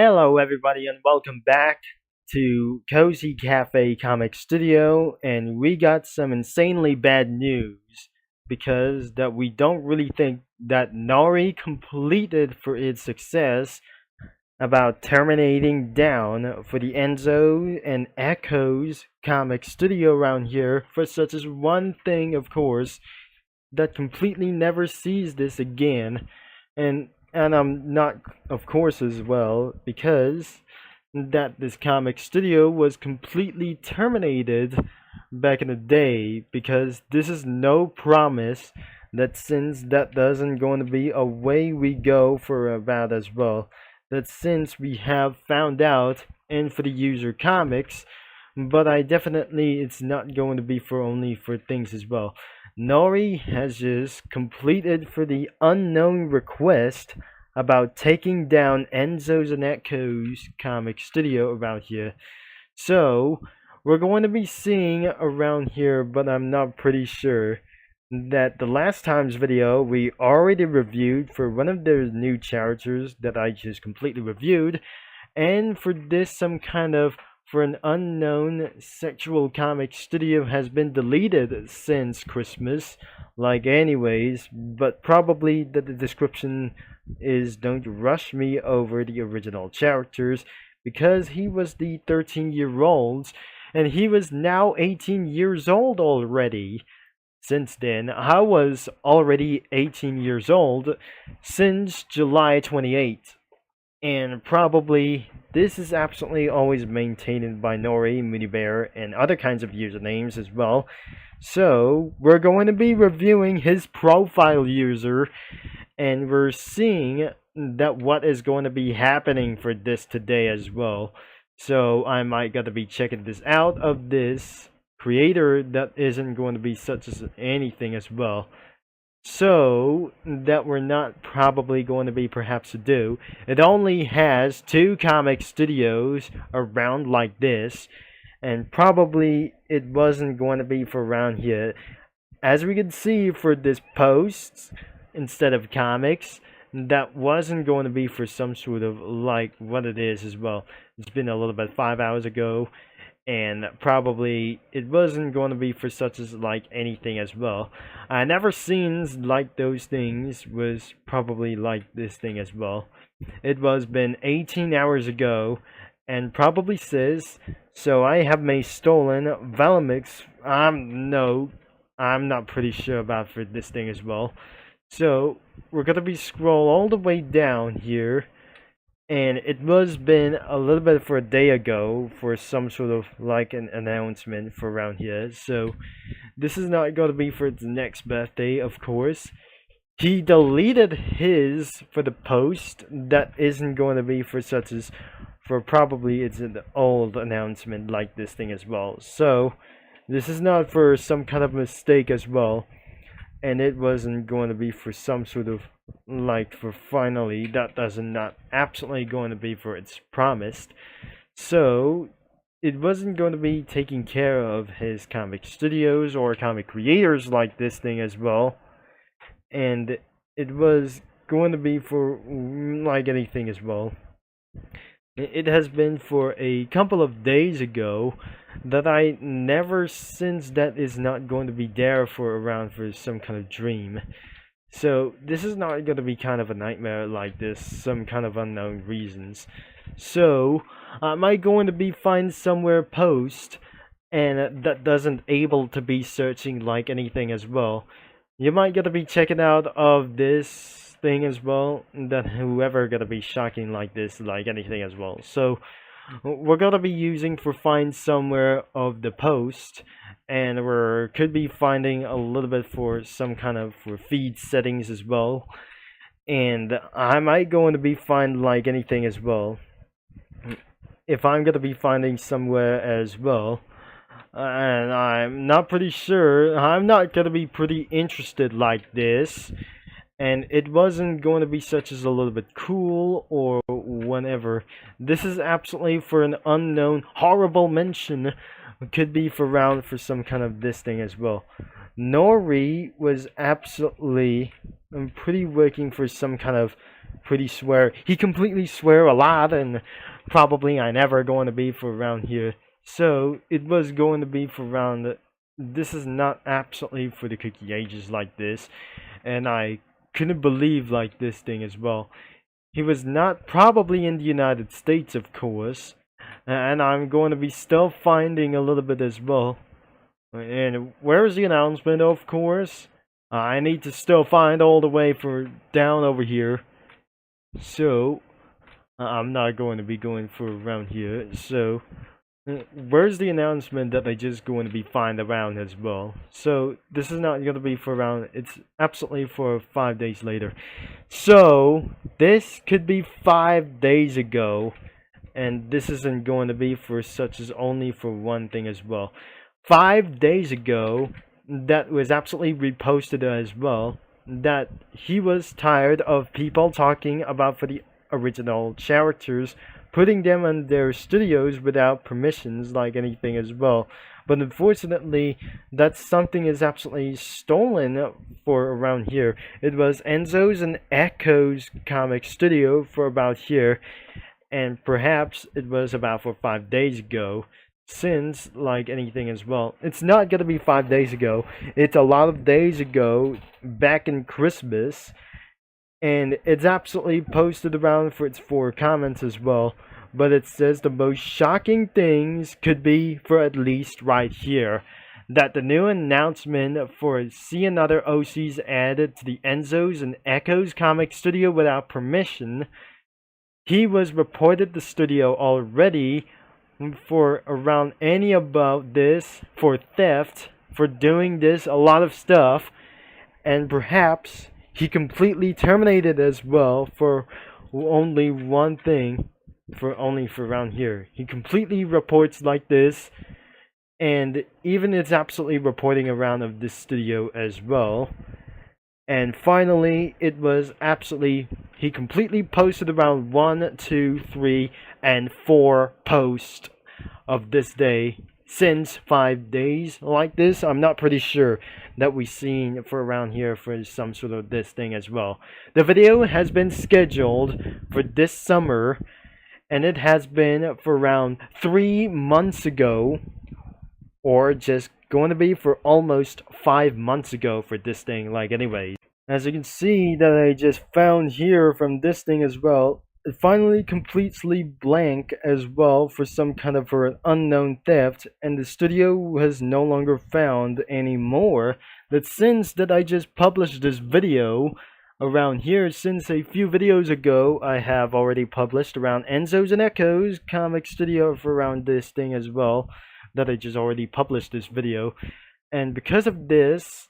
Hello, everybody, and welcome back to Cozy Cafe Comic Studio. And we got some insanely bad news because that we don't really think that Nori completed for its success about terminating down for the Enzo and Echoes Comic Studio around here for such as one thing, of course, that completely never sees this again. And I'm not, of course, as well, because that this comic studio was completely terminated back in the day, because this is no promise that since that doesn't going to be a way we go for about as well, that since we have found out and for the user comics, but I definitely it's not going to be for only for things as well. Nori has just completed for the unknown request about taking down Enzo's and Echo's comic studio around here. So, we're going to be seeing around here, but I'm not pretty sure that the last time's video we already reviewed for one of those new characters that I just completely reviewed, and for this some kind of for an unknown sexual comic studio has been deleted since Christmas. Like anyways, but probably that the description is don't rush me over the original characters because he was the 13-year-old and he was now 18 years old already. Since then, I was already 18 years old since July 28th. And probably this is absolutely always maintained by Nori, Mooneybear, and other kinds of usernames as well. So we're going to be reviewing his profile user, and we're seeing that what is going to be happening for this today as well. So I might gotta be checking this out of this creator that isn't going to be such as anything as well. So that we're not probably going to be perhaps to do. It only has two comic studios around like this, and probably it wasn't going to be for around here. As we can see for this post, instead of comics, that wasn't going to be for some sort of like what it is as well. It's been a little bit 5 hours ago, and probably it wasn't going to be for such as like anything as well. I never seen like those things was probably like this thing as well. It was been 18 hours ago, and probably says so. I have my stolen Valamix. No, I'm not pretty sure about for this thing as well. So we're gonna be scroll all the way down here, and it was been a little bit for a day ago for some sort of like an announcement for around here. So this is not going to be for its next birthday, of course. He deleted his for the post that isn't going to be for such as for probably it's an old announcement like this thing as well. So this is not for some kind of mistake as well, and it wasn't going to be for some sort of like for finally that doesn't not absolutely going to be for its promised. So it wasn't going to be taking care of his comic studios or comic creators like this thing as well, and it was going to be for like anything as well. It has been for a couple of days ago that I never since that is not going to be there for around for some kind of dream. So this is not going to be kind of a nightmare like this, some kind of unknown reasons. So am I going to be find somewhere post and that doesn't able to be searching like anything as well. You might gotta be checking out of this thing as well, that whoever gonna be shocking like this like anything as well. So we're gonna be using for find somewhere of the post, and we're could be finding a little bit for some kind of for feed settings as well, and I might going to be find like anything as well if I'm gonna be finding somewhere as well. And I'm not pretty sure. I'm not gonna be pretty interested like this, and it wasn't going to be such as a little bit cool or whatever. This is absolutely for an unknown horrible mention. Could be for round for some kind of this thing as well. Nori was absolutely pretty working for some kind of pretty swear. He completely swear a lot, and probably I never going to be for around here. So it was going to be for around. This is not absolutely for the cookie ages like this, and I couldn't believe like this thing as well. He was not probably in the United States, of course, and I'm going to be still finding a little bit as well. And where's the announcement, of course? I need to still find all the way for down over here. So, I'm not going to be going for around here. So, where's the announcement that I just going to be find around as well? So, this is not going to be for around, it's absolutely for 5 days later. So, this could be 5 days ago. And this isn't going to be for such as only for one thing as well. 5 days ago, that was absolutely reposted as well, that he was tired of people talking about for the original characters, putting them in their studios without permissions like anything as well. But unfortunately, that something is absolutely stolen for around here. It was Enzo's and Echo's comic studio for about here, and perhaps it was about for 5 days ago. Since like anything as well, it's not gonna be 5 days ago, it's a lot of days ago, back in Christmas, and it's absolutely posted around for its 4 comments as well. But it says the most shocking things could be for at least right here, that the new announcement for see another OCs added to the Enzo's and Echo's comic studio without permission. He was reported the studio already for around any about this, for theft, for doing this a lot of stuff, and perhaps he completely terminated as well for only one thing, for only for around here. He completely reports like this, and even it's absolutely reporting around of this studio as well. And finally, it was absolutely, he completely posted around 1, 2, 3, and 4 posts of this day since 5 days like this. I'm not pretty sure that we've seen for around here for some sort of this thing as well. The video has been scheduled for this summer, and it has been for around 3 months ago, or just going to be for almost 5 months ago for this thing, like anyways. As you can see that I just found here from this thing as well, it finally completely blank as well for some kind of for an unknown theft, and the studio has no longer found anymore. That since that I just published this video around here, since a few videos ago I have already published around Enzo's and Echo's comic studio for around this thing as well, that I just already published this video. And because of this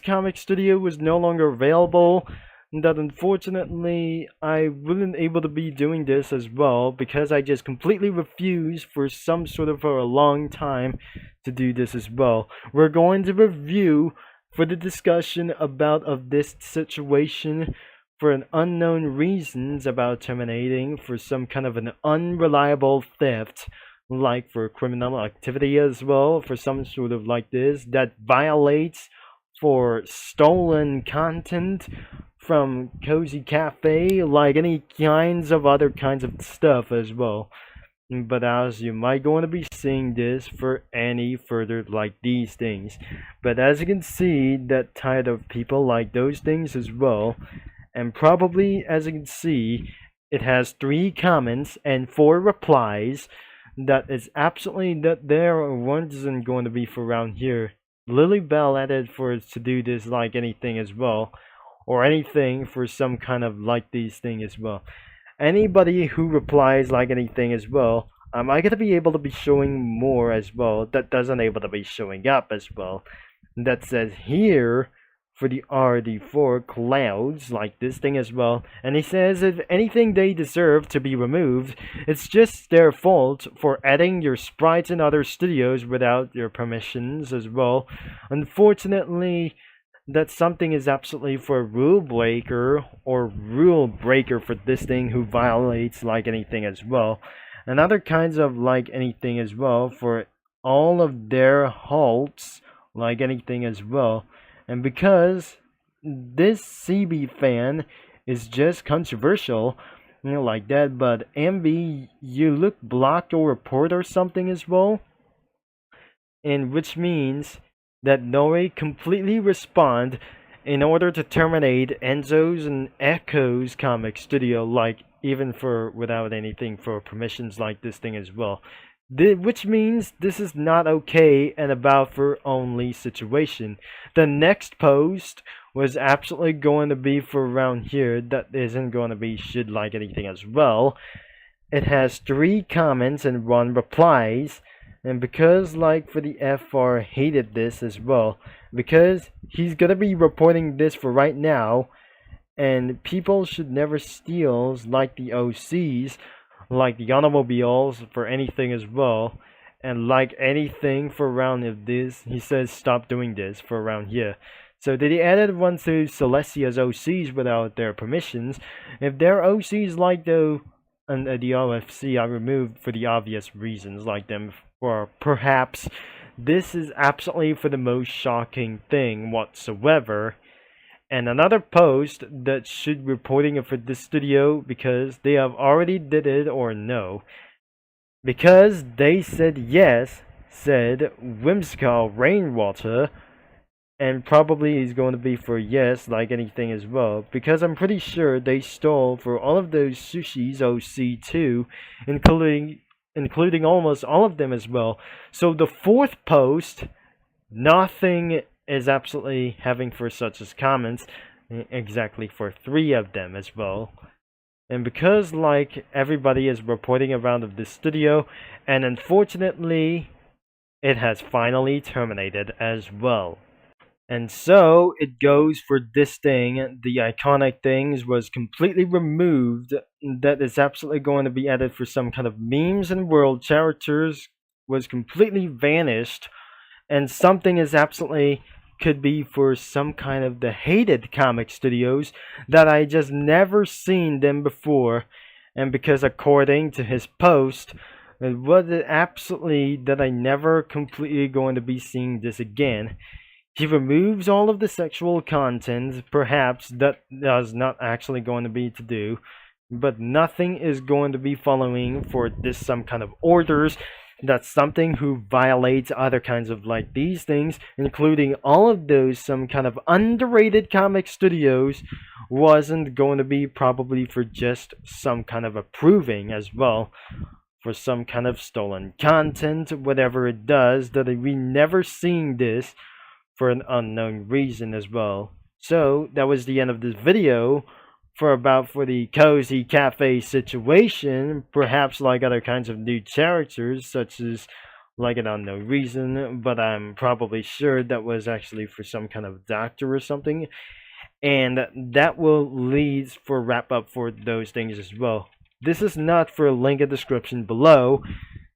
comic studio was no longer available, that unfortunately I wasn't able to be doing this as well, because I just completely refused for some sort of for a long time to do this as well. We're going to review for the discussion about of this situation for an unknown reasons about terminating for some kind of an unreliable theft, like for criminal activity as well, for some sort of like this that violates for stolen content from Cozy Cafe, like any kinds of other kinds of stuff as well. But as you might going to be seeing this for any further like these things. But as you can see, that tired of people like those things as well. And probably as you can see, it has 3 comments and 4 replies. That is absolutely that there wasn't going to be for around here. Lily Bell added for it to do this like anything as well, or anything for some kind of like these thing as well. Anybody who replies like anything as well, am I gonna be able to be showing more as well that doesn't able to be showing up as well, that says here for the RD4 clouds like this thing as well. And he says if anything they deserve to be removed, it's just their fault for adding your sprites in other studios without your permissions as well. Unfortunately, that something is absolutely for a rule breaker or rule breaker for this thing who violates like anything as well. And other kinds of like anything as well for all of their halts like anything as well. And because this CB fan is just controversial, like that. But MB, you look blocked or report or something as well, and which means that Nori completely respond in order to terminate Enzo's and Echo's comic studio, like even for without anything for permissions like this thing as well. Which means this is not okay and about for only situation. The next post was absolutely going to be for around here that isn't going to be should like anything as well. It has 3 comments and 1 replies, and because like for the FR hated this as well, because he's gonna be reporting this for right now, and people should never steal like the OCs, like the automobiles for anything as well, and like anything for around of this, he says stop doing this for around here. So they added one to Celestia's OCs without their permissions. If their OCs like the OFC, I removed for the obvious reasons, like them for perhaps this is absolutely for the most shocking thing whatsoever. And another post that should be reporting it for this studio because they have already did it or no. Because they said yes, said whimsical rainwater, and probably is going to be for yes, like anything as well. Because I'm pretty sure they stole for all of those sushis OC2, including almost all of them as well. So the 4th post, nothing is absolutely having for such as comments, exactly for 3 of them as well. And because like everybody is reporting around of this studio, and unfortunately it has finally terminated as well. And so it goes for this thing. The iconic things was completely removed. That is absolutely going to be added for some kind of memes and world characters was completely vanished. And something is absolutely could be for some kind of the hated comic studios that I just never seen them before. And because according to his post, it was absolutely that I never completely going to be seeing this again. He removes all of the sexual content, perhaps that is not actually going to be to do, but nothing is going to be following for this some kind of orders. That's something who violates other kinds of like these things, including all of those some kind of underrated comic studios wasn't going to be probably for just some kind of approving as well. For some kind of stolen content, whatever it does, that we never seen this for an unknown reason as well. So that was the end of this video for the Cozy Cafe situation. Perhaps like other kinds of new characters such as like an unknown reason, but I'm probably sure that was actually for some kind of doctor or something. And that will lead for wrap up for those things as well. This is not for a link in the description below.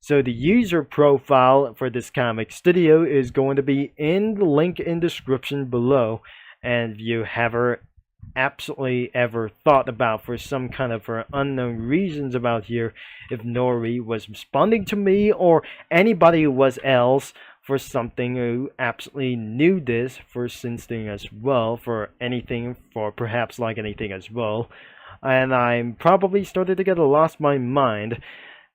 So the user profile for this comic studio is going to be in the link in description below. And if you have absolutely ever thought about for some kind of for unknown reasons about here, if Nori was responding to me or anybody who was else for something who absolutely knew this for something as well, for anything, for perhaps like anything as well. And I'm probably started to get lost my mind.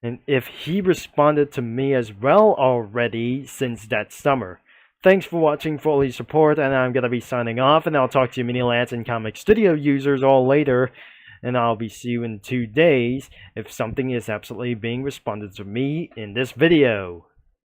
And if he responded to me as well already since that summer. Thanks for watching, for all your support, and I'm gonna be signing off, and I'll talk to you mini lads and comic studio users all later, and I'll be see you in 2 days if something is absolutely being responded to me in this video.